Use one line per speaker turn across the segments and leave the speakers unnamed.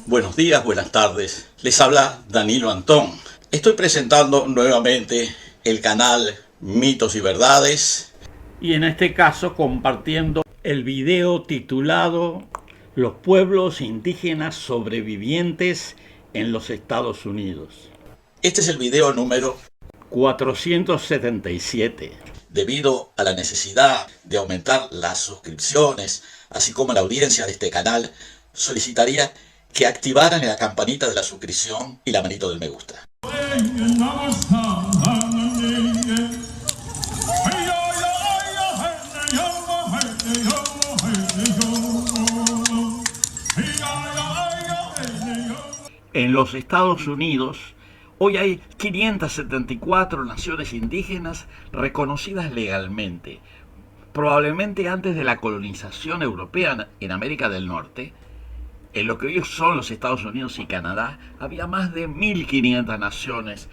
Buenos días, buenas tardes. Les habla Danilo Antón. Estoy presentando nuevamente el canal Mitos y Verdades.
Y en este caso compartiendo el video titulado Los pueblos indígenas sobrevivientes en los Estados Unidos.
Este es el video número
477.
Debido a la necesidad de aumentar las suscripciones, así como la audiencia de este canal, solicitaría que activaran la campanita de la suscripción y la manito del me gusta.
En los Estados Unidos, hoy hay 574 naciones indígenas reconocidas legalmente. Probablemente antes de la colonización europea en América del Norte, en lo que hoy son los Estados Unidos y Canadá, había más de 1.500 naciones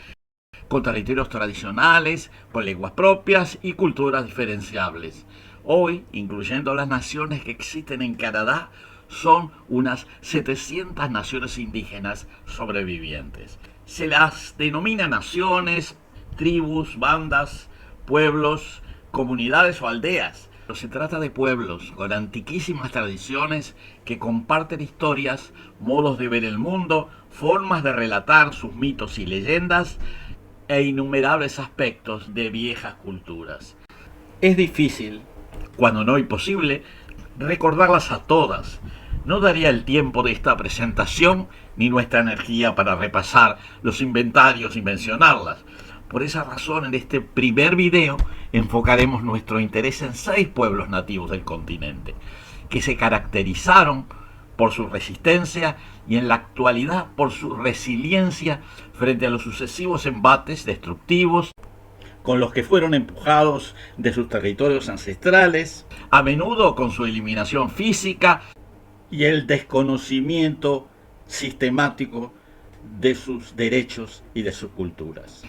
con territorios tradicionales, con lenguas propias y culturas diferenciables. Hoy, incluyendo las naciones que existen en Canadá, son unas 700 naciones indígenas sobrevivientes. Se las denomina naciones, tribus, bandas, pueblos, comunidades o aldeas. Pero se trata de pueblos con antiquísimas tradiciones que comparten historias, modos de ver el mundo, formas de relatar sus mitos y leyendas e innumerables aspectos de viejas culturas. Es difícil, cuando no imposible, recordarlas a todas. No daría el tiempo de esta presentación ni nuestra energía para repasar los inventarios y mencionarlas. Por esa razón, en este primer video enfocaremos nuestro interés en 6 pueblos nativos del continente, que se caracterizaron por su resistencia y en la actualidad por su resiliencia frente a los sucesivos embates destructivos con los que fueron empujados de sus territorios ancestrales, a menudo con su eliminación física y el desconocimiento sistemático de sus derechos y de sus culturas.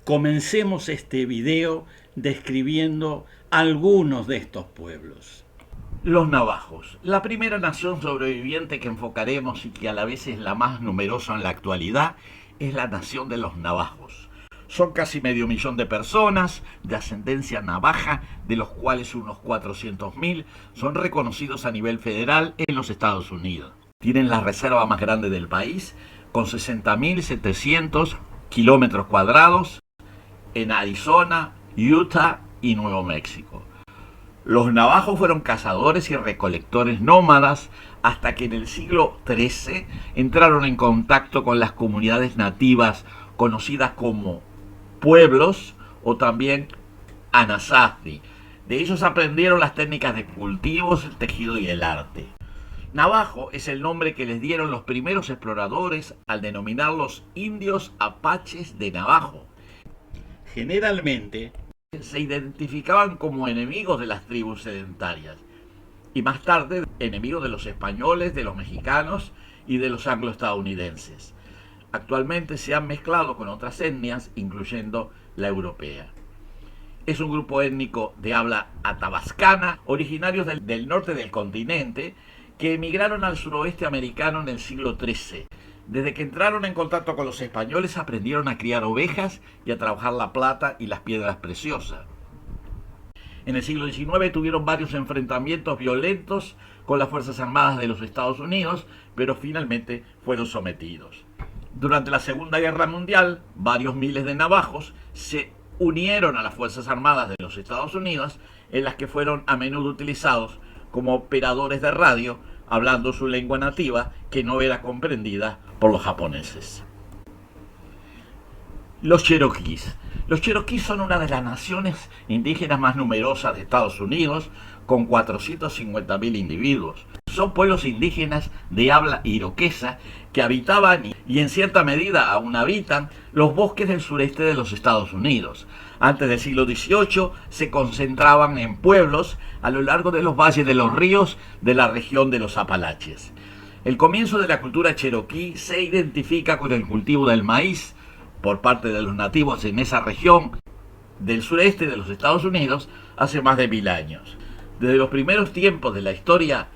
Comencemos este video describiendo algunos de estos pueblos. Los navajos, la primera nación sobreviviente que enfocaremos y que a la vez es la más numerosa en la actualidad, es la nación de los navajos. Son casi 500.000 de personas de ascendencia navaja, de los cuales unos 400.000 son reconocidos a nivel federal en los Estados Unidos. Tienen la reserva más grande del país, con 60.700 kilómetros cuadrados, en Arizona, Utah y Nuevo México. Los navajos fueron cazadores y recolectores nómadas hasta que en el siglo XIII entraron en contacto con las comunidades nativas conocidas como pueblos o también Anasazi. De ellos aprendieron las técnicas de cultivos, el tejido y el arte. Navajo es el nombre que les dieron los primeros exploradores al denominarlos indios apaches de Navajo. Generalmente se identificaban como enemigos de las tribus sedentarias y más tarde enemigos de los españoles, de los mexicanos y de los angloestadounidenses. Actualmente se han mezclado con otras etnias, incluyendo la europea. Es un grupo étnico de habla athabascana, originarios del norte del continente, que emigraron al suroeste americano en el siglo XIII. Desde que entraron en contacto con los españoles aprendieron a criar ovejas y a trabajar la plata y las piedras preciosas. En el siglo XIX tuvieron varios enfrentamientos violentos con las Fuerzas Armadas de los Estados Unidos, pero finalmente fueron sometidos. Durante la Segunda Guerra Mundial, varios miles de navajos se unieron a las Fuerzas Armadas de los Estados Unidos, en las que fueron a menudo utilizados como operadores de radio, hablando su lengua nativa que no era comprendida por los japoneses. Los cheroquíes. Los cheroquíes son una de las naciones indígenas más numerosas de Estados Unidos, con 450.000 individuos. Son pueblos indígenas de habla iroquesa que habitaban y en cierta medida aún habitan los bosques del sureste de los Estados Unidos. Antes del siglo XVIII se concentraban en pueblos a lo largo de los valles de los ríos de la región de los Apalaches. El comienzo de la cultura cherokee se identifica con el cultivo del maíz por parte de los nativos en esa región del sureste de los Estados Unidos hace más de 1000 años. Desde los primeros tiempos de la historia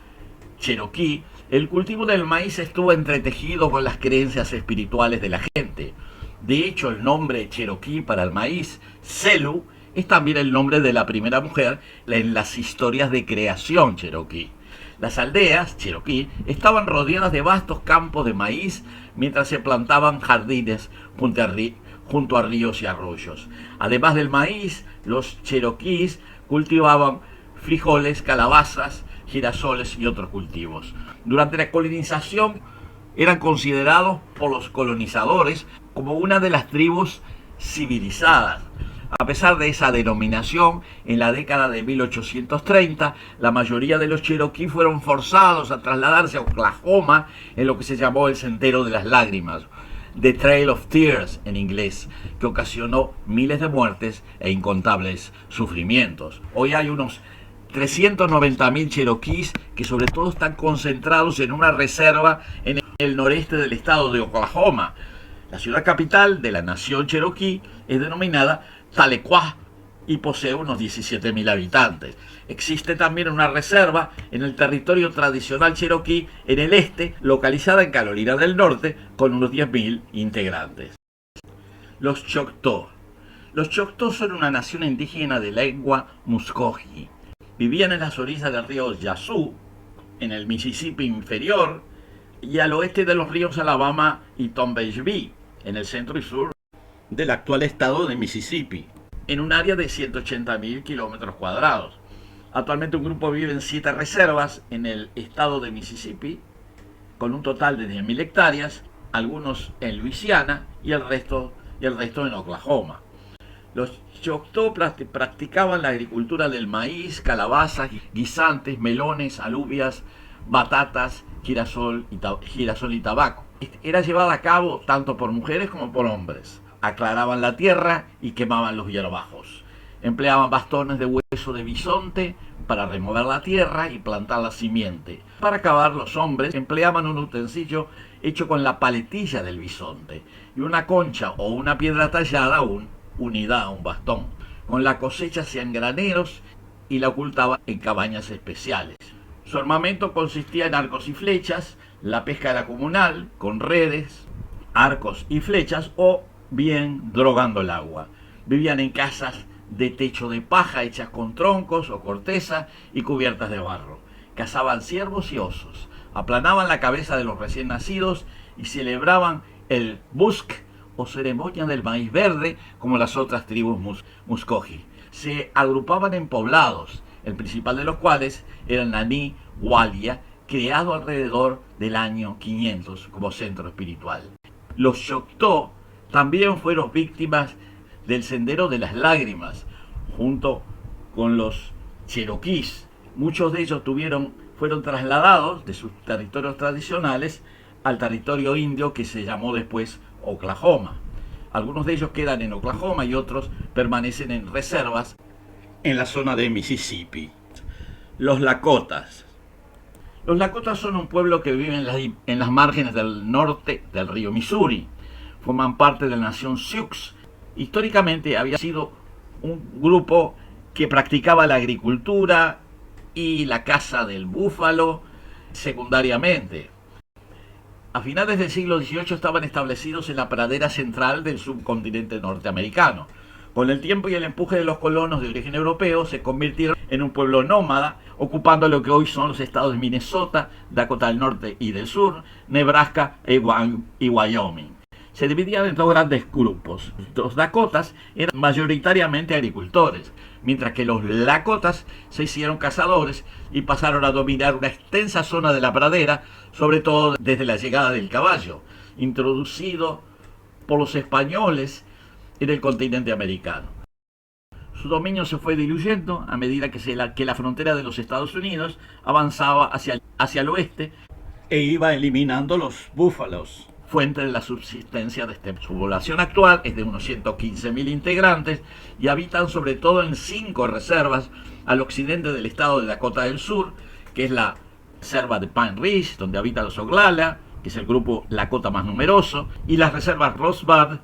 cherokee, el cultivo del maíz estuvo entretejido con las creencias espirituales de la gente. De hecho, el nombre cherokee para el maíz, Celu, es también el nombre de la primera mujer en las historias de creación cherokee. Las aldeas cherokee estaban rodeadas de vastos campos de maíz mientras se plantaban jardines junto a ríos y arroyos. Además del maíz, los cherokees cultivaban frijoles, calabazas, girasoles y otros cultivos. Durante la colonización eran considerados por los colonizadores como una de las tribus civilizadas. A pesar de esa denominación, en la década de 1830, la mayoría de los cherokee fueron forzados a trasladarse a Oklahoma en lo que se llamó el Sendero de las Lágrimas, The Trail of Tears en inglés, que ocasionó miles de muertes e incontables sufrimientos. Hoy hay unos 390.000 cherokees que sobre todo están concentrados en una reserva en el noreste del estado de Oklahoma. La ciudad capital de la nación cherokee es denominada Tahlequah y posee unos 17.000 habitantes. Existe también una reserva en el territorio tradicional cherokee en el este, localizada en Carolina del Norte, con unos 10.000 integrantes. Los Choctaw. Los Choctaw son una nación indígena de lengua Muscogee. Vivían en las orillas del río Yazoo, en el Mississippi inferior, y al oeste de los ríos Alabama y Tombigbee, en el centro y sur del actual estado de Mississippi, en un área de 180.000 kilómetros cuadrados. Actualmente un grupo vive en 7 reservas en el estado de Mississippi, con un total de 10.000 hectáreas, algunos en Luisiana y el resto en Oklahoma. Los Choctaw practicaban la agricultura del maíz, calabazas, guisantes, melones, alubias, batatas, girasol y tabaco. Era llevada a cabo tanto por mujeres como por hombres. Aclaraban la tierra y quemaban los hierbajos. Empleaban bastones de hueso de bisonte para remover la tierra y plantar la simiente. Para cavar, los hombres empleaban un utensilio hecho con la paletilla del bisonte y una concha o una piedra tallada unida a un bastón. Con la cosecha hacían graneros y la ocultaban en cabañas especiales. Su armamento consistía en arcos y flechas. La pesca era comunal, con redes, arcos y flechas, o bien drogando el agua. Vivían en casas de techo de paja hechas con troncos o corteza y cubiertas de barro. Cazaban ciervos y osos. Aplanaban la cabeza de los recién nacidos y celebraban el busk o ceremonia del maíz verde como las otras tribus Muscogee. Se agrupaban en poblados, el principal de los cuales era Naní Walia, creado alrededor del año 500 como centro espiritual. Los Choctaw también fueron víctimas del Sendero de las Lágrimas, junto con los cherokees. Muchos de ellos fueron trasladados de sus territorios tradicionales al territorio indio que se llamó después Oklahoma. Algunos de ellos quedan en Oklahoma y otros permanecen en reservas en la zona de Mississippi. Los Lakotas. Los Lakotas son un pueblo que vive en las márgenes del norte del río Missouri. Forman parte de la nación Sioux. Históricamente había sido un grupo que practicaba la agricultura y la caza del búfalo secundariamente. A finales del siglo XVIII estaban establecidos en la pradera central del subcontinente norteamericano. Con el tiempo y el empuje de los colonos de origen europeo, se convirtieron en un pueblo nómada, ocupando lo que hoy son los estados de Minnesota, Dakota del Norte y del Sur, Nebraska y Wyoming. Se dividían en dos grandes grupos. Los Dakotas eran mayoritariamente agricultores, mientras que los Lakotas se hicieron cazadores y pasaron a dominar una extensa zona de la pradera, sobre todo desde la llegada del caballo, introducido por los españoles en el continente americano. Su dominio se fue diluyendo a medida que la frontera de los Estados Unidos avanzaba hacia el oeste e iba eliminando los búfalos. fuente de la subsistencia de su población actual es de unos 115.000 integrantes y habitan sobre todo en 5 reservas al occidente del estado de Dakota del Sur, que es la reserva de Pine Ridge, donde habitan los Oglala, que es el grupo Lakota más numeroso, y las reservas Rosebud,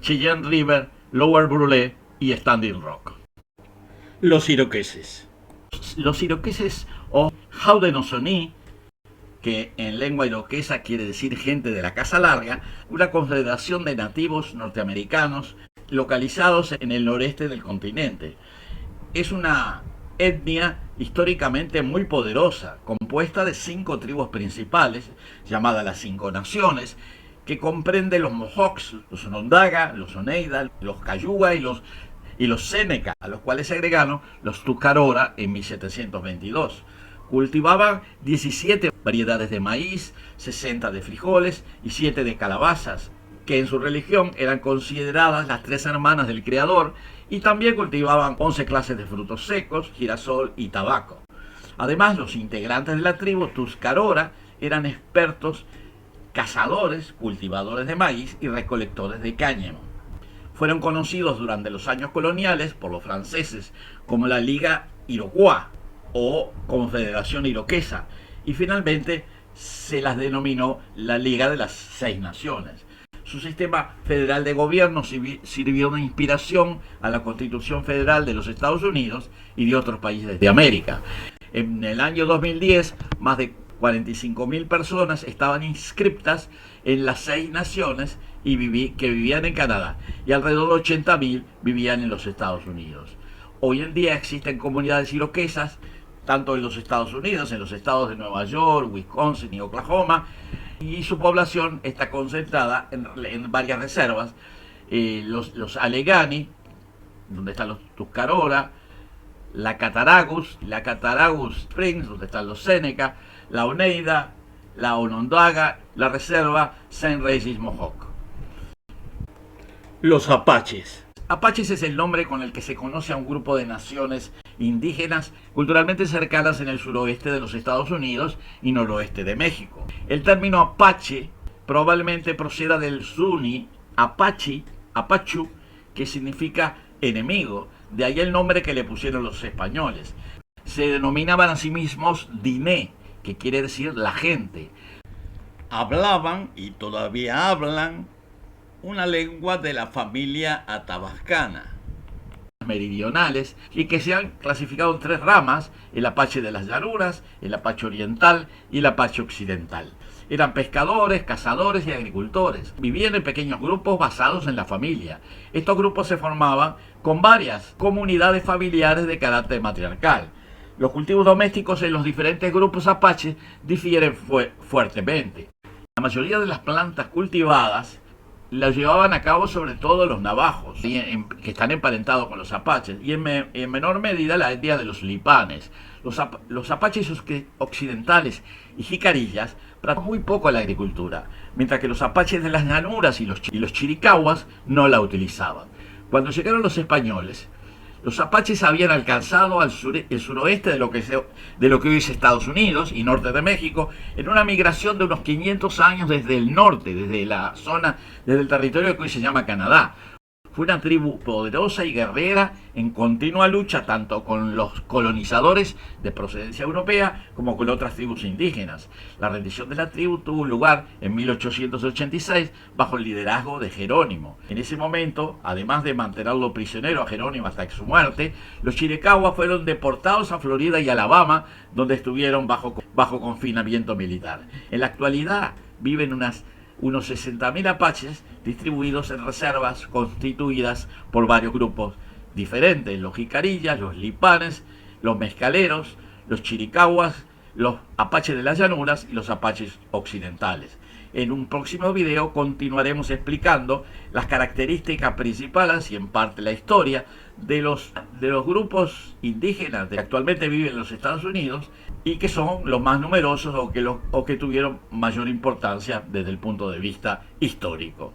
Cheyenne River, Lower Brule y Standing Rock. Los iroqueses. Los iroqueses o Haudenosaunee, que en lengua iroquesa quiere decir gente de la casa larga, una confederación de nativos norteamericanos localizados en el noreste del continente. Es una etnia históricamente muy poderosa, compuesta de 5 tribus principales, llamadas las 5 naciones, que comprende los Mohawks, los Onondaga, los Oneida, los Cayuga y los Seneca, a los cuales se agregaron los Tuscarora en 1722. Cultivaban 17 variedades de maíz, 60 de frijoles y 7 de calabazas, que en su religión eran consideradas las 3 hermanas del Creador, y también cultivaban 11 clases de frutos secos, girasol y tabaco. Además, los integrantes de la tribu Tuscarora eran expertos cazadores, cultivadores de maíz y recolectores de cáñamo. Fueron conocidos durante los años coloniales por los franceses como la Liga Iroquois o Confederación Iroquesa, y finalmente se las denominó la Liga de las 6 Naciones. Su sistema federal de gobierno sirvió de inspiración a la Constitución Federal de los Estados Unidos y de otros países de América. En el año 2010, más de 45.000 personas estaban inscriptas en las 6 naciones que vivían en Canadá, y alrededor de 80.000 vivían en los Estados Unidos. Hoy en día existen comunidades iroquesas tanto en los Estados Unidos, en los estados de Nueva York, Wisconsin y Oklahoma, y su población está concentrada en varias reservas, los Allegheny, donde están los Tuscarora, la Cattaraugus Springs, donde están los Seneca, la Oneida, la Onondaga, la reserva St. Regis Mohawk. Los Apaches. Apaches es el nombre con el que se conoce a un grupo de naciones indígenas culturalmente cercanas en el suroeste de los Estados Unidos y noroeste de México. El término Apache probablemente proceda del Zuni Apache, Apachu, que significa enemigo, de ahí el nombre que le pusieron los españoles. Se denominaban a sí mismos Diné, que quiere decir la gente. Hablaban, y todavía hablan, una lengua de la familia atabascana meridionales, y que se han clasificado en 3 ramas: el apache de las llanuras, el apache oriental y el apache occidental. Eran pescadores, cazadores y agricultores. Vivían en pequeños grupos basados en la familia. Estos grupos se formaban con varias comunidades familiares de carácter matriarcal. Los cultivos domésticos en los diferentes grupos apaches difieren fuertemente. La mayoría de las plantas cultivadas las llevaban a cabo sobre todo los navajos, que están emparentados con los apaches, y en menor medida la etnia de los lipanes. Los apaches occidentales y jicarillas practicaban muy poco la agricultura, mientras que los apaches de las llanuras y los chiricahuas no la utilizaban. Cuando llegaron los españoles, los apaches habían alcanzado el suroeste de lo que hoy es Estados Unidos y norte de México, en una migración de unos 500 años desde el norte, desde el territorio que hoy se llama Canadá. Fue una tribu poderosa y guerrera en continua lucha tanto con los colonizadores de procedencia europea como con otras tribus indígenas. La rendición de la tribu tuvo lugar en 1886 bajo el liderazgo de Jerónimo. En ese momento, además de mantenerlo prisionero a Jerónimo hasta su muerte, los chiricahuas fueron deportados a Florida y Alabama, donde estuvieron bajo confinamiento militar. En la actualidad viven unos 60.000 apaches distribuidos en reservas constituidas por varios grupos diferentes: los jicarillas, los lipanes, los mezcaleros, los chiricahuas, los apaches de las llanuras y los apaches occidentales. En un próximo video continuaremos explicando las características principales y en parte la historia de los grupos indígenas que actualmente viven en los Estados Unidos y que son los más numerosos o que tuvieron mayor importancia desde el punto de vista histórico.